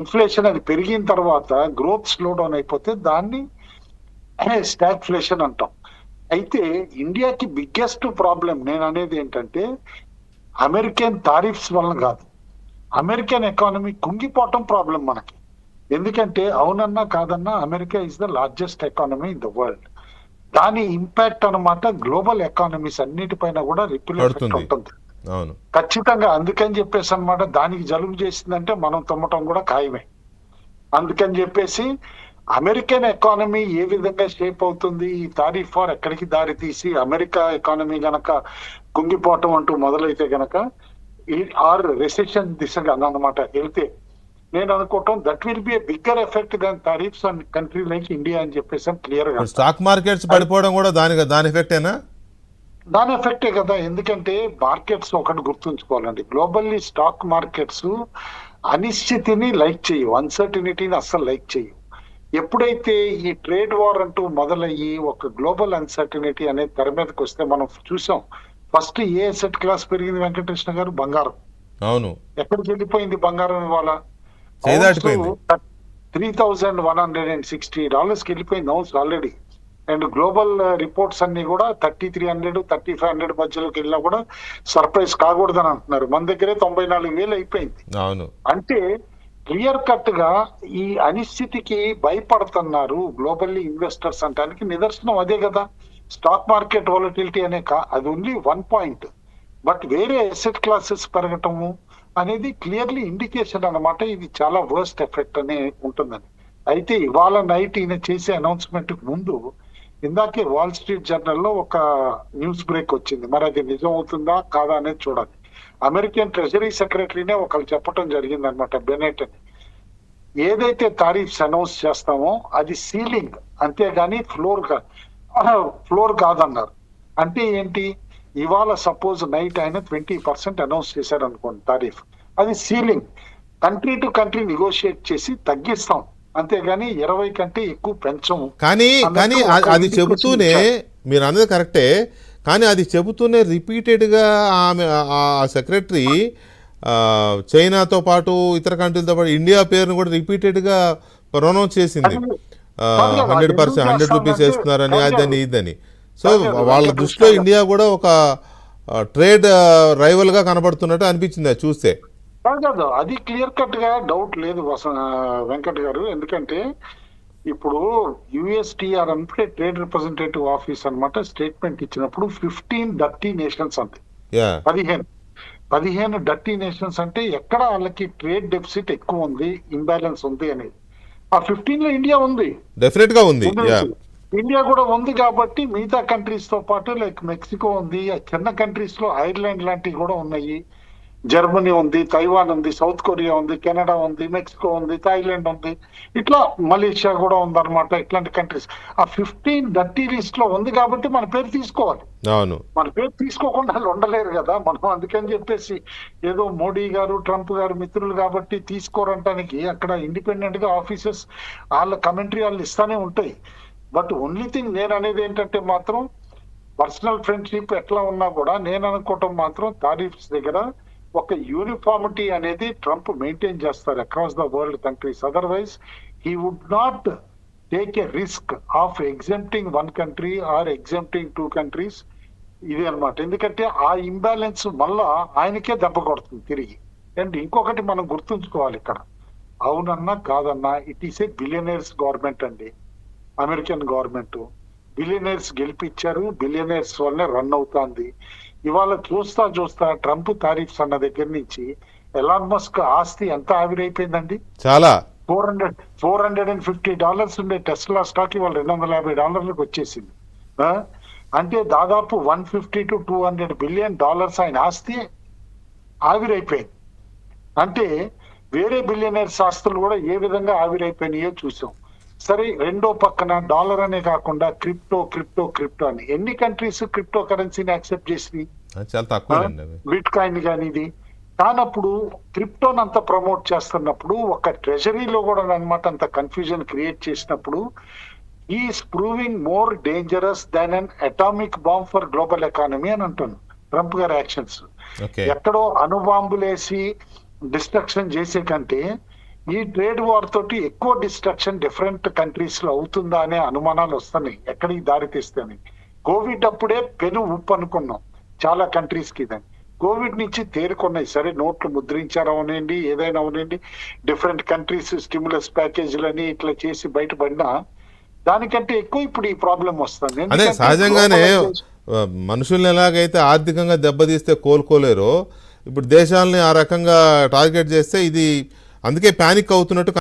Inflation అది పెరిగిన తర్వాత గ్రోత్ స్లో డౌన్ అయిపోతే దాన్ని స్టాగ్ఫ్లేషన్ అంటాం. అయితే ఇండియాకి బిగ్గెస్ట్ ప్రాబ్లం నేను అనేది ఏంటంటే అమెరికన్ టారిఫ్స్ వలన కాదు, అమెరికన్ ఎకానమీ కుంగిపోవటం ప్రాబ్లం మనకి. ఎందుకంటే అవునన్నా కాదన్నా America is the largest economy in the world. దాని ఇంపాక్ట్ అన్నమాట గ్లోబల్ ఎకానమీస్ అన్నిటిపైన కూడా రిపిల్ ఎఫెక్ట్ ఉంటుంది ఖచ్చితంగా. అందుకని చెప్పేసి అన్నమాట దానికి జలుబు చేసిందంటే మనం తుమ్మటం కూడా ఖాయమే. అందుకని చెప్పేసి అమెరికన్ ఎకానమీ ఏ విధంగా షేప్ అవుతుంది, ఈ టారిఫ్ వార్ ఎక్కడికి దారి తీసి అమెరికా ఎకానమీ గనక కుంగిపోవటం అంటూ మొదలైతే గనక ఆర్ రెసెషన్ దిశగా అన్నమాట వెళ్తే నేను అనుకోవటం that will be a bigger effect than tariffs on country like India అని చెప్పేసి క్లియర్ గా. స్టాక్ మార్కెట్స్ పడిపోవడం కూడా దాని ఎఫెక్టేనా? దాని ఎఫెక్టే కదా. ఎందుకంటే మార్కెట్స్ ఒకటి గుర్తుంచుకోవాలండి, గ్లోబల్లీ స్టాక్ మార్కెట్స్ అనిశ్చితిని లైక్ చేయవు, అన్సర్టినిటీని అస్సలు లైక్ చేయవు. ఎప్పుడైతే ఈ ట్రేడ్ వార్ అంటూ మొదలయ్యి ఒక గ్లోబల్ అన్సర్టినిటీ అనేది తెర మీదకి వస్తే మనం చూసాం. ఫస్ట్ ఏ అసెట్ క్లాస్ పెరిగింది వెంకటకృష్ణ గారు? బంగారం. అవును. ఎక్కడికి వెళ్ళిపోయింది బంగారం? ఇవాళ $3,160 వెళ్ళిపోయింది అవున్స్ ఆల్రెడీ. అండ్ గ్లోబల్ రిపోర్ట్స్ అన్ని కూడా 3,300 3,500 మధ్యలోకి వెళ్ళినా కూడా సర్ప్రైజ్ కాకూడదని అంటున్నారు. మన దగ్గరే 94,000 అయిపోయింది. అవును. అంటే క్లియర్ కట్ గా ఈ అనిశ్చితికి భయపడుతున్నారు గ్లోబల్లీ ఇన్వెస్టర్స్ అంటానికి నిదర్శనం అదే కదా. స్టాక్ మార్కెట్ వాలటిలిటీ అనే అది ఓన్లీ 1 పాయింట్, బట్ వేరే అసెట్ క్లాసెస్ పెరగటము అనేది క్లియర్లీ ఇండికేషన్ అన్నమాట. ఇది చాలా వర్స్ట్ ఎఫెక్ట్ అనే ఉంటుందని. అయితే ఇవాళ నైట్ ఈయన చేసే అనౌన్స్మెంట్ ముందు ఇందాకే వాల్ స్ట్రీట్ జర్నల్లో ఒక న్యూస్ బ్రేక్ వచ్చింది. మరి అది నిజం అవుతుందా కాదా అనేది చూడాలి. అమెరికన్ ట్రెజరీ సెక్రటరీనే ఒకళ్ళు చెప్పడం జరిగింది అనమాట, బెనెట్ అని. ఏదైతే టారిఫ్స్ అనౌన్స్ చేస్తామో అది సీలింగ్ అంతేగాని ఫ్లోర్ కాదన్నారు. అంటే ఏంటి? ఇవాళ సపోజ్ నైట్ ఆయన 20% అనౌన్స్ చేశారు అనుకోండి టారిఫ్, అది ceiling. Country to country negotiate చేసి తగ్గిస్తాం, అంతేగాని 20 కంటే ఎక్కువ పెంచము. కానీ అది చెబుతూనే, మీరు అన్నది కరెక్టే, కానీ అది చెబుతూనే రిపీటెడ్గా ఆమె ఆ సెక్రటరీ చైనాతో పాటు ఇతర కంట్రీలతో పాటు ఇండియా పేరును కూడా రిపీటెడ్గా ప్రొనౌన్స్ చేసింది. 100% ₹100 వేస్తున్నారని, అదని ఇదని. సో వాళ్ళ దృష్టిలో ఇండియా కూడా ఒక ట్రేడ్ రైవల్ గా కనబడుతున్నట్టు అనిపించింది చూస్తే. కాదు, అది క్లియర్ కట్ గా డౌట్ లేదు వెంకట్ గారు. ఎందుకంటే ఇప్పుడు యుఎస్టిఆర్ అంటే ట్రేడ్ రిప్రజెంటేటివ్ ఆఫీస్ అన్నమాట స్టేట్మెంట్ ఇచ్చినప్పుడు 15 డర్టీ నేషన్స్ అంటే 15 డర్టీ నేషన్స్ అంటే ఎక్కడ వాళ్ళకి ట్రేడ్ డెఫిసిట్ ఎక్కువ ఉంది, ఇంబ్యాలెన్స్ ఉంది అనేది. ఆ 15 లో ఇండియా ఉంది, డెఫినెట్ గా ఉంది. ఇండియా కూడా ఉంది. కాబట్టి మిగతా కంట్రీస్ తో పాటు లైక్ మెక్సికో ఉంది, చిన్న కంట్రీస్ లో ఐర్లాండ్ లాంటివి కూడా ఉన్నాయి, జర్మనీ ఉంది, తైవాన్ ఉంది, సౌత్ కొరియా ఉంది, కెనడా ఉంది, మెక్సికో ఉంది, థాయిలాండ్ ఉంది, ఇట్లా మలేషియా కూడా ఉందన్నమాట. ఇట్లాంటి కంట్రీస్ ఆ 15 డర్టీ లిస్ట్ లో ఉంది. కాబట్టి మన పేరు తీసుకోవాలి. మన పేరు తీసుకోకుండా వాళ్ళు ఉండలేరు కదా మనం. అందుకని చెప్పేసి ఏదో మోడీ గారు ట్రంప్ గారు మిత్రులు కాబట్టి తీసుకోరంటానికి అక్కడ ఇండిపెండెంట్ గా ఆఫీసెస్ వాళ్ళ కమెంటరీ వాళ్ళు ఇస్తానే ఉంటాయి. బట్ ఓన్లీ థింగ్ నేను అనేది ఏంటంటే మాత్రం పర్సనల్ ఫ్రెండ్షిప్ ఎట్లా ఉన్నా కూడా నేను అనుకోవటం మాత్రం టారిఫ్స్ దగ్గర ఒక యూనిఫార్మిటీ అనేది ట్రంప్ మెయింటైన్ చేస్తారు across the world countries. Otherwise he would not take a risk of exempting 1 country or exempting 2 countries. ఇది అనమాట. ఎందుకంటే ఆ ఇంబ్యాలెన్స్ మళ్ళా ఆయనకే దెబ్బ కొడుతుంది తిరిగి. అండ్ ఇంకొకటి మనం గుర్తుంచుకోవాలి ఇక్కడ, అవునన్నా కాదన్నా it is a billionaires government అండి. అమెరికన్ గవర్నమెంట్ బిలియనర్స్ గెలిపించారు, బిలియనర్స్ వల్లనే రన్ అవుతుంది. ఇవాళ చూస్తా ట్రంప్ టారిఫ్స్ అన్న దగ్గర నుంచి ఎలాన్ మస్క్ ఆస్తి ఎంత ఆవిరైపోయిందండి. చాలా $450 ఉండే టెస్లా స్టాక్ ఇవాళ $250 వచ్చేసింది. అంటే దాదాపు $150 to $200 బిలియన్ ఆయన ఆస్తి ఆవిరైపోయింది. అంటే వేరే బిలియనర్స్ ఆస్తులు కూడా ఏ విధంగా ఆవిరైపోయినాయో చూసాం. సరే, రెండో పక్కన డాలర్ అనే కాకుండా క్రిప్టో అని ఎన్ని కంట్రీస్ క్రిప్టో కరెన్సీని యాక్సెప్ట్ చేసినాయి? బిట్ కాయిన్ కానీ ఇది కానప్పుడు క్రిప్టోని అంత ప్రమోట్ చేస్తున్నప్పుడు ఒక ట్రెజరీలో కూడా అనమాట అంత కన్ఫ్యూజన్ క్రియేట్ చేసినప్పుడు is proving more dangerous than an atomic bomb for global economy అని అంటాను ట్రంప్ గారి యాక్షన్స్. ఎక్కడో అణుబాంబులేసి డిస్ట్రక్షన్ చేసే కంటే ఈ ట్రేడ్ వార్ తోటి ఎక్కువ డిస్ట్రక్షన్ డిఫరెంట్ కంట్రీస్ లో అవుతుందా అనే అనుమానాలు వస్తున్నాయి, ఎక్కడికి దారి తీస్తాయని. కోవిడ్ అప్పుడే పెను ఉప్పు అనుకున్నాం చాలా కంట్రీస్ కి. దాన్ని కోవిడ్ నుంచి తేరుకున్నాయి. సరే నోట్లు ముద్రించారు అవనండి, ఏదైనా అవనండి, డిఫరెంట్ కంట్రీస్ స్టిమ్యులస్ ప్యాకేజీలని ఇట్లా చేసి బయటపడినా దానికంటే ఎక్కువ ఇప్పుడు ఈ ప్రాబ్లం వస్తుంది. అదే సహజంగానే మనుషుల్ని ఎలాగైతే ఆర్థికంగా దెబ్బతీస్తే కోలుకోలేరో, ఇప్పుడు దేశాలని ఆ రకంగా టార్గెట్ చేస్తే ఇది అందుకే ప్యానిక్ అవుతున్నట్టు